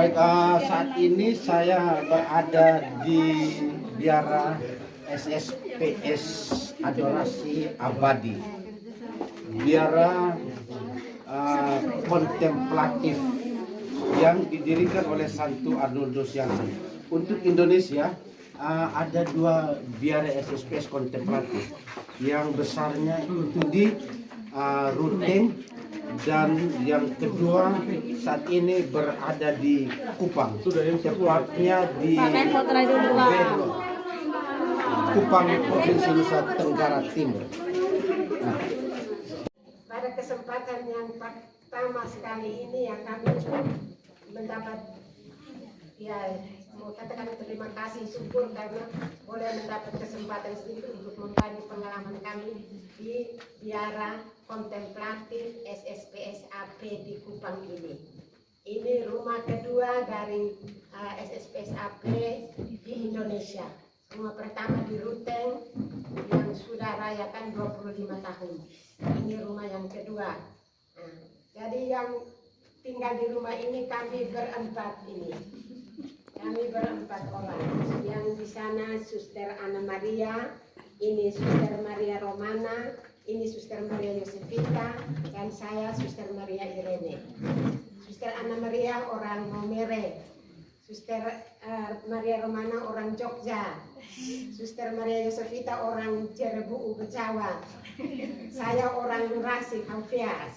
Baik, saat ini saya berada di Biara SSPS Adorasi Abadi, biara kontemplatif yang didirikan oleh Santo Arnoldus Jansen. Untuk Indonesia ada dua biara SSPS kontemplatif, yang besarnya itu di Ruteng, dan yang kedua saat ini berada di Kupang, tepatnya di Bedlo, Kupang, Provinsi Nusa Tenggara Timur. Pada kesempatan yang pertama sekali ini yang kami mendapat, ya mau katakan terima kasih, syukur karena boleh mendapat kesempatan sedikit untuk membagi pengalaman kami di biara kontemplatif SSPS AP di Kupang ini. Ini rumah kedua dari SSPS AP di Indonesia. Rumah pertama di Ruteng yang sudah rayakan 25 tahun. Ini rumah yang kedua. Nah, jadi yang tinggal di rumah ini kami berempat ini. Kami berempat orang. Yang di sana Suster Anna Maria, ini Suster Maria Romana, ini Suster Maria Yosefita, dan saya Suster Maria Irene. Suster Anna Maria orang Momere, Suster Maria Romana orang Jogja, Suster Maria Yosefita orang Jerebu Bejawa, saya orang Lurasi Kaupias.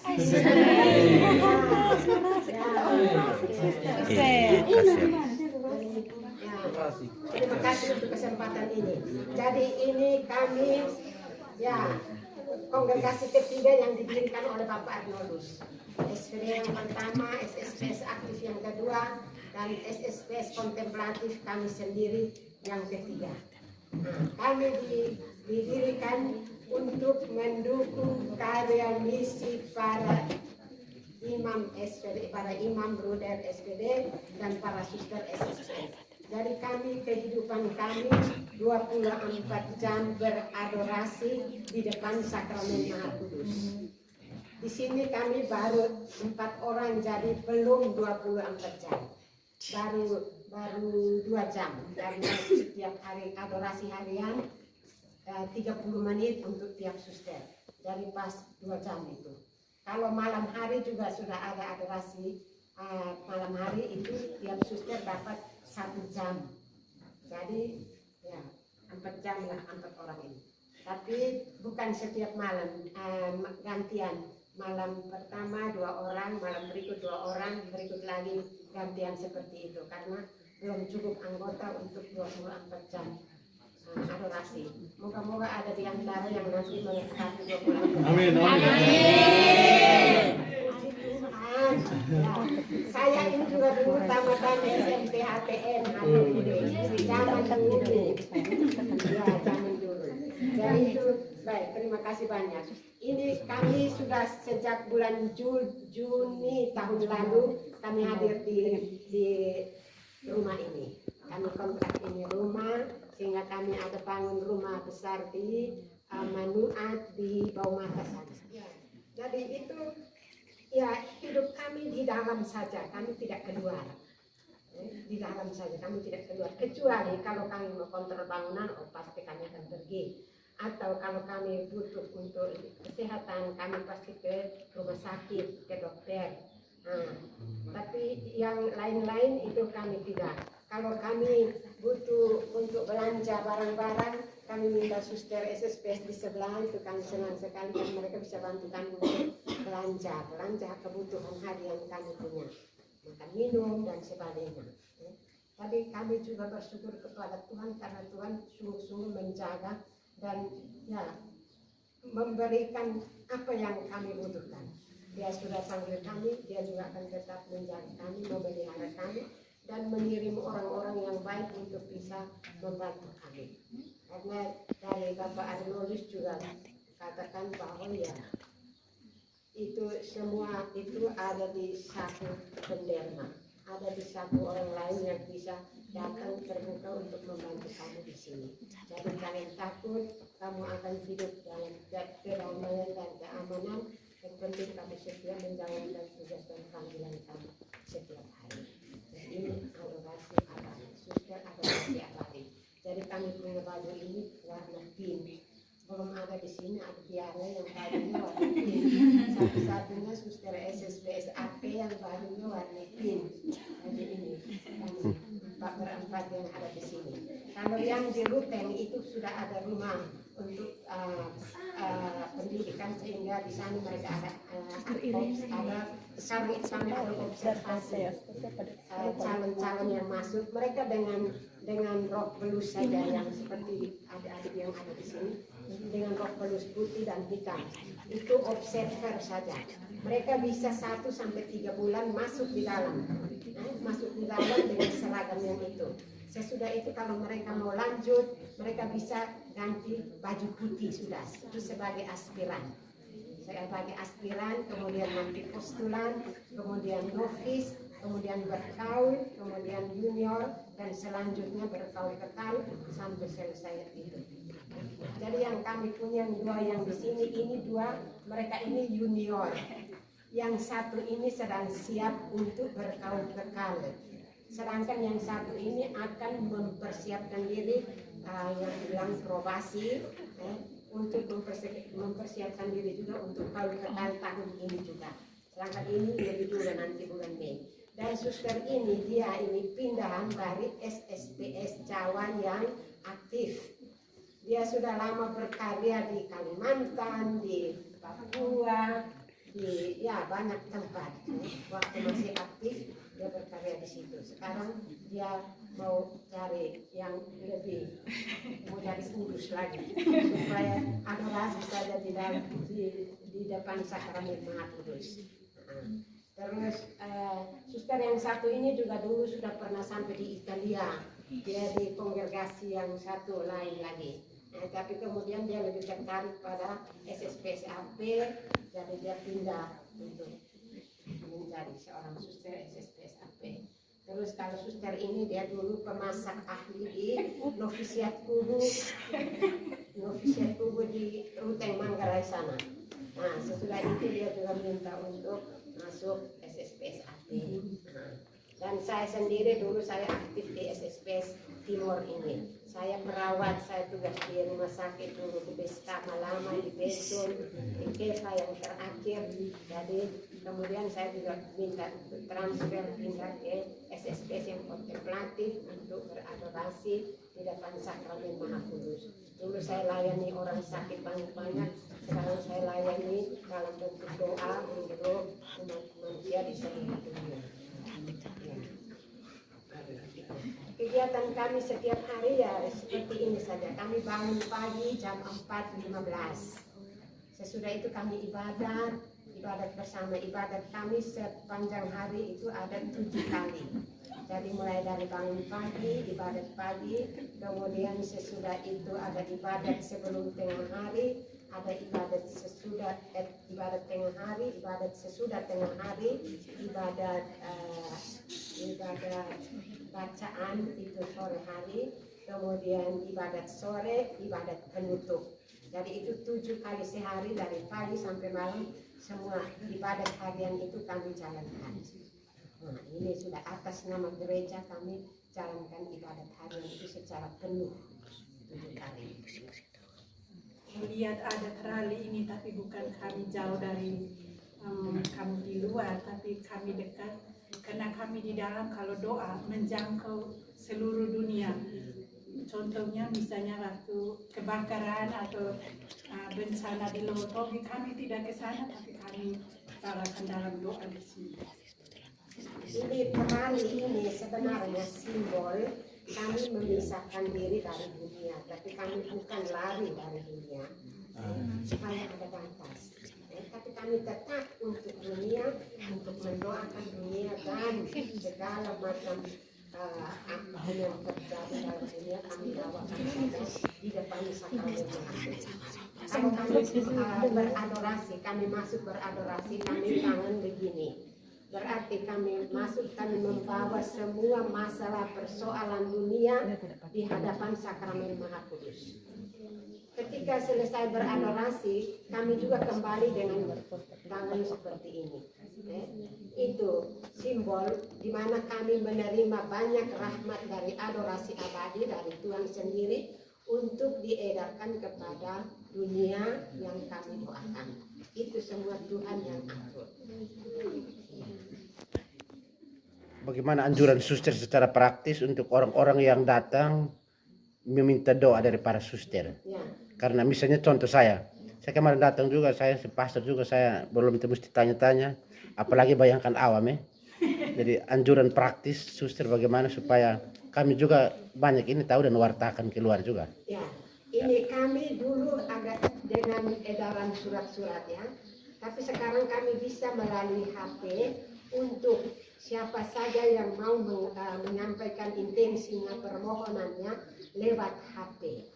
Terima kasih untuk kesempatan ini. Jadi ini kami, ya, kongregasi ketiga yang didirikan oleh Bapak Arnoldus. SPD yang pertama, SSPS aktif yang kedua, dan SSPS kontemplatif kami sendiri yang ketiga. Nah, kami didirikan untuk mendukung karya misi para imam SPD, para imam bruder SPD dan para suster SSPS. Jadi kami, kehidupan kami 24 jam beradorasi di depan sakramen Maha Kudus. Di sini kami baru 4 orang, jadi belum 24 jam. Baru 2 jam. Dan setiap hari adorasi harian 30 menit untuk tiap suster. Jadi pas 2 jam itu. Kalau malam hari juga sudah ada adorasi malam hari, itu tiap suster dapat 1 jam. Jadi ya 4 jam lah 4 orang ini. Tapi bukan setiap malam, gantian. Malam pertama 2 orang, malam berikut 2 orang, berikut lagi gantian seperti itu. Karena belum cukup anggota untuk 24 jam adorasi. Moga-moga ada di antara yang nanti melengkapi 24 jam. Amin. Ya, saya ini juga dulu tamat SMP HTN zaman dulu. Ya, zaman dulu. Jadi itu baik, terima kasih banyak. Ini kami sudah sejak bulan Juni tahun lalu kami hadir di rumah ini. Kami kontrak ini rumah, sehingga kami ada bangun rumah besar di Manuat di Baumata sana. Ya, jadi itu ya, hidup kami di dalam saja, kami tidak keluar. Di dalam saja, kami tidak keluar. Kecuali kalau kami mau kontrol bangunan, oh pasti kami akan pergi. Atau kalau kami butuh untuk kesehatan, kami pasti ke rumah sakit, ke dokter. Nah, tapi yang lain-lain itu kami tidak. Kalau kami butuh untuk belanja barang-barang, kami minta suster SSPS di sebelah, itu kami senang sekali karena mereka bisa bantu kami untuk belanja kebutuhan harian kami punya, makan minum dan sebagainya. Tapi kami juga bersyukur kepada Tuhan karena Tuhan sungguh-sungguh menjaga dan ya memberikan apa yang kami butuhkan. Dia sudah panggil kami, dia juga akan tetap menjaga kami, memelihara kami, dan mengirim orang-orang yang baik untuk bisa membantu kami. Karena dari Bapak Arnoldus juga katakan bahwa ya itu semua itu ada di satu penderma, ada di satu orang lain yang bisa datang terbuka untuk membantu kamu di sini. Jadi jangan takut, kamu akan hidup dalam kedamaian dan keamanan. Yang penting kamu setia menjalankan tugas dan panggilan kamu setiap hari. Jadi kami punya baju ini warna pink. Belum ada di sini ada biara yang bajunya warna pink. Satu-satunya suster SSPS AP yang bajunya warna pink. Jadi ini kami berempat yang ada di sini. Kalau yang di Ruteng itu sudah ada rumah untuk pendidikan, sehingga di sana mereka ada kami ada observasi calon-calon yang masuk, mereka dengan rok pelus saja yang seperti adik-adik yang ada di sini, dengan rok pelus putih dan hitam, itu observer saja. Mereka bisa 1 sampai 3 bulan masuk di dalam dengan seragam yang itu. Sesudah itu kalau mereka mau lanjut, mereka bisa ganti baju putih sudah. Itu sebagai aspiran. Sebagai aspiran, kemudian nanti postulan, kemudian novice, kemudian berkaul, kemudian junior, dan selanjutnya berkaul kekal sampai selesai itu. Jadi yang kami punya 2 yang di sini, ini 2, mereka ini junior. Yang satu ini sedang siap untuk berkaul kekal. Sedangkan yang satu ini akan mempersiapkan diri, yang bilang probasi, untuk mempersiapkan diri juga untuk kaul kekal tahun ini juga. Sedangkan ini lebih dulu nanti bulan Mei. Dan suster ini dia ini pindahan dari SSPS Jawa yang aktif. Dia sudah lama berkarya di Kalimantan, di Papua, di banyak tempat. Waktu masih aktif dia berkarya di situ. Sekarang dia mau cari yang lebih, mau cari kudus lagi supaya adorasi saja di depan sakramen Maha Kudus. Terus suster yang satu ini juga dulu sudah pernah sampai di Italia. Dia di kongregasi yang satu lain lagi. Tapi kemudian dia lebih tertarik pada SSPS AP, jadi dia pindah untuk menjadi seorang suster SSPS AP. Terus kalau suster ini dia dulu pemasak ahli di novisiat kubu di Ruteng Manggarai sana. Nah, sesudah itu dia juga minta untuk masuk SSPS AP. Dan saya sendiri dulu saya aktif di SSPS Timur ini. Saya perawat, saya tugas di rumah sakit dulu di Besta Malama, di Besun, di Kefa yang terakhir. Jadi kemudian saya juga minta untuk transfer pindah ke SSPS yang kontemplatif untuk beradorasi di depan sakramen Maha Kudus. Dulu saya layani orang sakit banyak-banyak, sekarang saya layani dalam bentuk doa untuk umat manusia di seluruh dunia. Kegiatan kami setiap hari ya seperti ini saja. Kami bangun pagi jam 4.15. Sesudah itu kami ibadat bersama. Ibadat kami sepanjang hari itu ada 7 kali. Jadi mulai dari bangun pagi, ibadat pagi, kemudian sesudah itu ada ibadat sebelum tengah hari, ada ibadat sesudah ibadat tengah hari, ibadat sesudah tengah hari, ibadat bacaan itu sore hari, kemudian ibadat sore, ibadat penutup. Jadi itu 7 kali sehari dari pagi sampai malam, semua ibadat harian itu kami jalankan. Nah, ini sudah atas nama gereja kami jalankan ibadat harian itu secara penuh 7 kali. Melihat adat rali ini, tapi bukan kami jauh dari kami di luar, tapi kami dekat. Karena kami di dalam kalau doa menjangkau seluruh dunia. Contohnya misalnya waktu kebakaran atau bencana di Lotobi, kami tidak ke sana, tapi kami barakan dalam doa di sini. Ini perali ini sebenarnya simbol kami memisahkan diri dari dunia, tapi kami bukan lari dari dunia, supaya ada batas. Tapi kami tetap untuk dunia, untuk mendoakan dunia dan segala macam apa yang terjadi dalam dunia kami bawakan saja di depan sakramen. Kalau kami beradorasi, kami masuk beradorasi, kami tangan begini. Berarti kami masuk, kami membawa semua masalah persoalan dunia di hadapan sakramen Maha Kudus. Ketika selesai beradorasi, kami juga kembali dengan tangan seperti ini. Itu simbol di mana kami menerima banyak rahmat dari adorasi abadi dari Tuhan sendiri untuk diedarkan kepada dunia yang kami doakan. Itu semua Tuhan yang atur. Bagaimana anjuran suster secara praktis untuk orang-orang yang datang meminta doa dari para suster? Ya. Karena misalnya contoh saya kemarin datang juga, saya pastor juga, saya belum mesti tanya-tanya, apalagi bayangkan awam ya. Jadi anjuran praktis suster bagaimana supaya kami juga banyak ini tahu dan wartakan keluar juga. Ya, ini kami dulu agak dengan edaran surat-surat ya, tapi sekarang kami bisa melalui HP untuk siapa saja yang mau menyampaikan intensinya, permohonannya lewat HP.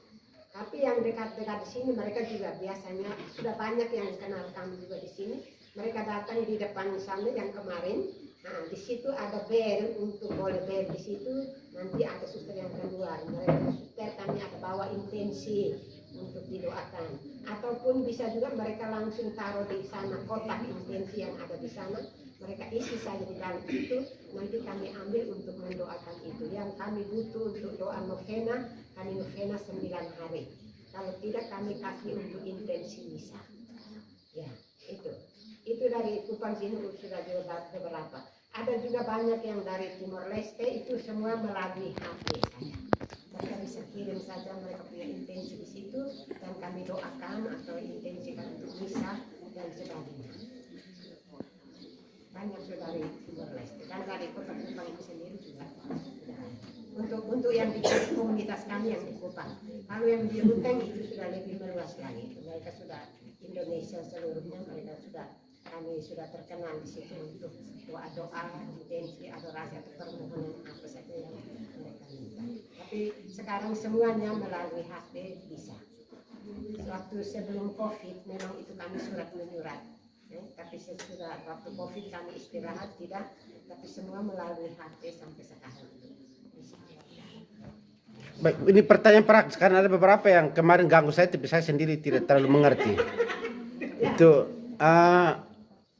Tapi yang dekat-dekat di sini mereka juga biasanya sudah banyak yang kenal kami juga di sini. Mereka datang di depan sana yang kemarin. Nah, di situ ada bel untuk boleh bel di situ. Nanti ada suster yang keluar. Mereka suster kami ada bawa intensi untuk didoakan. Ataupun bisa juga mereka langsung taruh di sana kotak intensi yang ada di sana. Mereka isi saja di dalam itu. Nanti kami ambil untuk mendoakan itu. Yang kami butuh untuk doa novena, kami novena 9 hari. Kalau tidak kami kasih untuk intensi misa. Ya, itu dari Kupang sini sudah beberapa. Ada juga banyak yang dari Timor Leste, itu semua melalui HP saya. Mereka bisa kirim saja mereka punya intensi di situ dan kami doakan atau intensikan untuk misa dan sebagainya. Banyak sudah dari Timor Leste dan dari Kota Kupang itu sendiri juga. Untuk yang di komunitas kami yang di Kupang. Kalau yang di Ruteng itu sudah lebih meluas lagi. Mereka sudah Indonesia seluruhnya, mereka sudah, kami sudah terkenal di situ untuk doa-doa, intensi, adorasi atau permohonan apa saja yang mereka minta. Tapi sekarang semuanya melalui HP bisa. Waktu sebelum COVID memang itu kami surat menyurat. Tapi sesudah waktu COVID kami istirahat tidak, tapi semua melalui HP sampai sekarang. Baik, ini pertanyaan praktis karena ada beberapa yang kemarin ganggu saya tapi saya sendiri tidak terlalu mengerti. Itu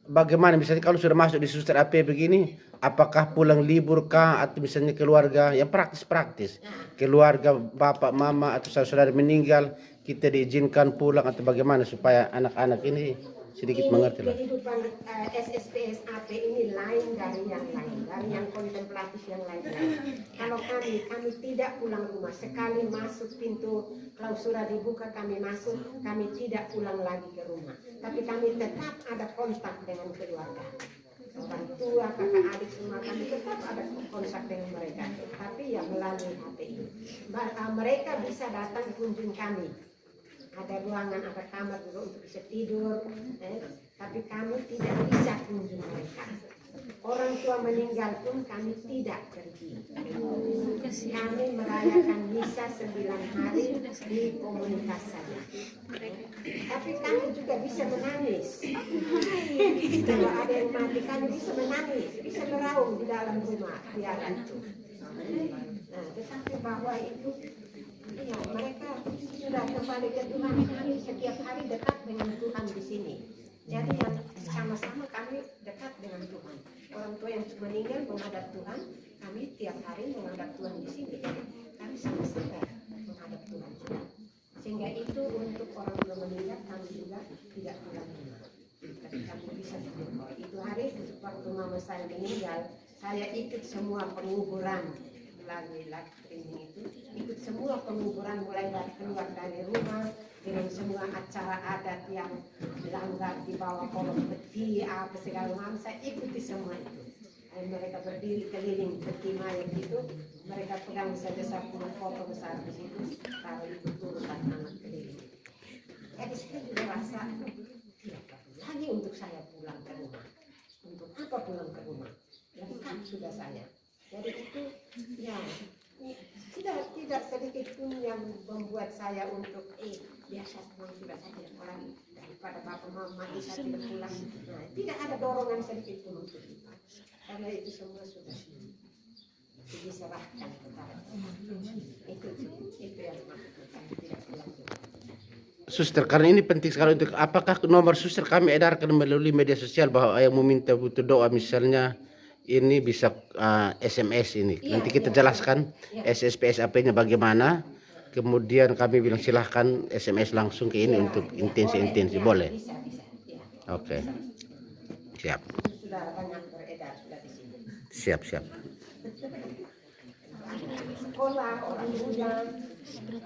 bagaimana misalnya kalau sudah masuk di suster AP begini, apakah pulang libur kah atau misalnya keluarga yang praktis-praktis, keluarga bapak mama atau saudara meninggal kita diizinkan pulang atau bagaimana supaya anak-anak ini sedikit mengerti lah. Kehidupan SSPS AP ini lain dari yang lain, dari yang kontemplatif yang lain. Kalau kami tidak pulang rumah, sekali masuk pintu klausura dibuka kami masuk, kami tidak pulang lagi ke rumah. Tapi kami tetap ada kontak dengan keluarga. Orang tua, kakak adik semua kami tetap ada kontak dengan mereka. Tapi ya melalui HP ini. Mereka bisa datang kunjung kami. Ada ruangan, ada kamar juga untuk bisa tidur, tapi kami tidak bisa kunjung mereka. Orang tua meninggal pun kami tidak pergi. Kami merayakan misa 9 hari di komunitas saja. Tapi kami juga bisa menangis. Kalau ada yang mati kami bisa menangis, bisa meraung di dalam rumah biar itu. Nah, tetapi bahwa itu ya, mereka sudah kembali ke Tuhan, kami setiap hari dekat dengan Tuhan di sini. Jadi yang sama-sama kami dekat dengan Tuhan. Orang tua yang meninggal menghadap Tuhan, kami tiap hari menghadap Tuhan di sini. Jadi kami sama-sama menghadap Tuhan juga. Sehingga itu untuk orang tua meninggal kami juga tidak pulang rumah. Tapi kami bisa berdoa. Itu hari waktu mama saya meninggal, saya ikut semua penguburan. Melalui live streaming itu ikut semua penguburan mulai dari keluar dari rumah dengan semua acara adat yang dilanggar di bawah kolong peti apa segala macam saya ikuti semua itu. Mereka berdiri keliling peti mayat itu, mereka pegang saja 10 foto besar di situ kalau itu urutan anak keliling. Jadi saya juga rasa tidak perlu lagi untuk saya pulang ke rumah. Untuk apa pulang ke rumah? Lengkap sudah saya. Jadi itu ya tidak sedikit pun yang membuat saya untuk biasa memang sudah saya tidak pulang daripada bapak mama saya tidak pulang. Nah, tidak ada dorongan sedikit pun untuk itu. Karena itu semua sudah diserahkan kepada Tuhan. Itu yang maksud kami tidak pulang. Suster, karena ini penting sekali untuk apakah nomor suster kami edarkan melalui media sosial bahwa yang meminta butuh doa misalnya ini bisa SMS ini. Nanti kita jelaskan SSPS AP-nya bagaimana. Kemudian kami bilang silahkan SMS langsung ke ini untuk intensi-intensi. Boleh? Bisa. Ya. Oke. Siap. Sudah banyak beredar sudah di sini. Siap. Sekolah orang muda.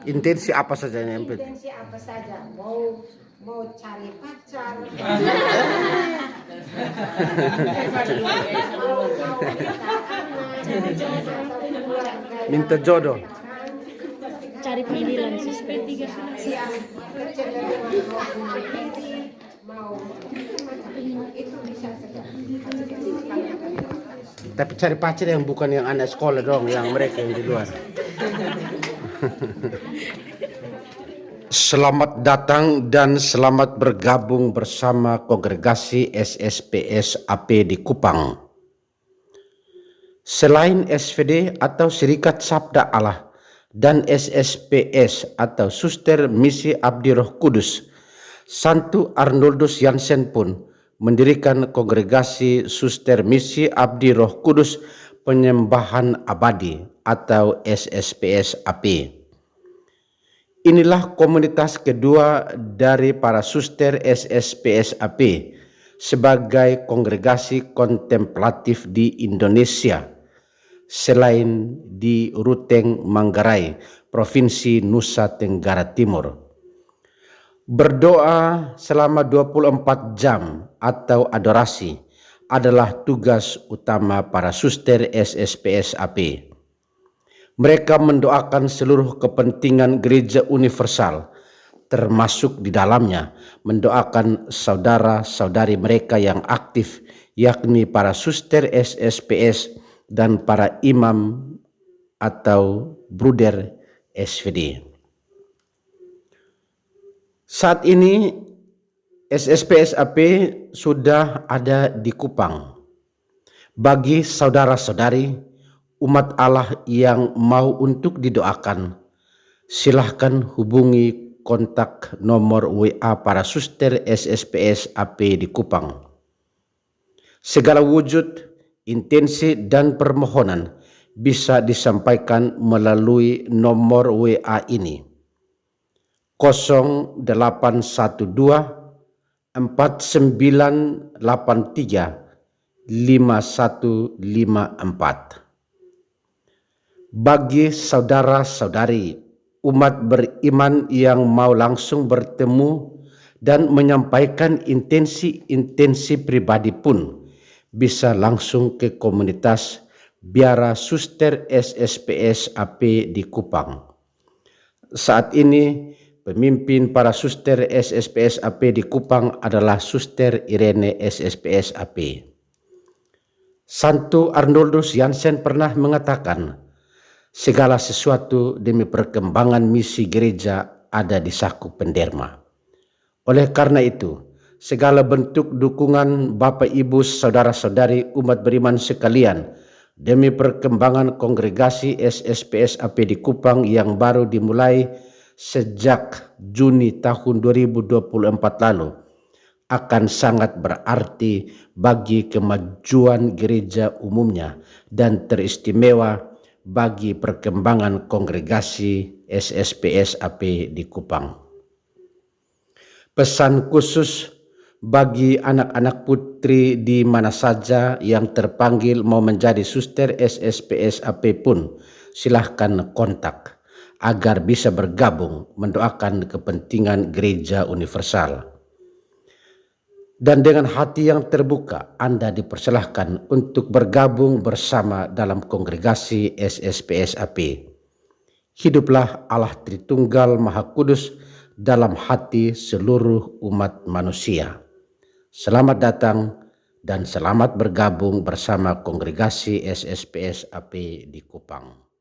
Intensi apa saja yang penting? Intensi apa saja, mau cari pacar, Minta jodoh. Cari panggilan suspek 3 yang kecenderungan mau bunuh diri, mau itu bisa saja. Tapi cari pacar yang bukan yang anak sekolah dong, yang mereka yang di luar. Selamat datang dan selamat bergabung bersama kongregasi SSPS AP di Kupang. Selain SVD atau Serikat Sabda Allah dan SSPS atau Suster Misi Abdi Roh Kudus, Santo Arnoldus Jansen pun mendirikan kongregasi Suster Misi Abdi Roh Kudus Penyembahan Abadi atau SSPS AP. Inilah komunitas kedua dari para suster SSPS AP sebagai kongregasi kontemplatif di Indonesia selain di Ruteng, Manggarai, Provinsi Nusa Tenggara Timur. Berdoa selama 24 jam atau adorasi adalah tugas utama para suster SSPS AP. Mereka mendoakan seluruh kepentingan gereja universal, termasuk di dalamnya mendoakan saudara-saudari mereka yang aktif, yakni para suster SSPS dan para imam atau bruder SVD. Saat ini SSPS AP sudah ada di Kupang. Bagi saudara-saudari umat Allah yang mau untuk didoakan, silahkan hubungi kontak nomor WA para suster SSPS AP di Kupang. Segala wujud, intensi dan permohonan bisa disampaikan melalui nomor WA ini 0812 4983 5154. Bagi saudara-saudari umat beriman yang mau langsung bertemu dan menyampaikan intensi-intensi pribadi pun bisa langsung ke komunitas Biara Suster SSPS AP di Kupang. Saat ini pemimpin para suster SSPS AP di Kupang adalah Suster Irene SSPS AP. Santo Arnoldus Jansen pernah mengatakan, segala sesuatu demi perkembangan misi gereja ada di saku penderma. Oleh karena itu, segala bentuk dukungan Bapak Ibu saudara-saudari umat beriman sekalian demi perkembangan kongregasi SSPS AP di Kupang yang baru dimulai sejak Juni tahun 2024 lalu akan sangat berarti bagi kemajuan gereja umumnya dan teristimewa bagi perkembangan kongregasi SSPS AP di Kupang. Pesan khusus bagi anak-anak putri di mana saja yang terpanggil mau menjadi suster SSPS AP pun silahkan kontak agar bisa bergabung mendoakan kepentingan gereja universal. Dan dengan hati yang terbuka, Anda dipersilahkan untuk bergabung bersama dalam kongregasi SSPS AP. Hiduplah Allah Tritunggal Maha Kudus dalam hati seluruh umat manusia. Selamat datang dan selamat bergabung bersama kongregasi SSPS AP di Kupang.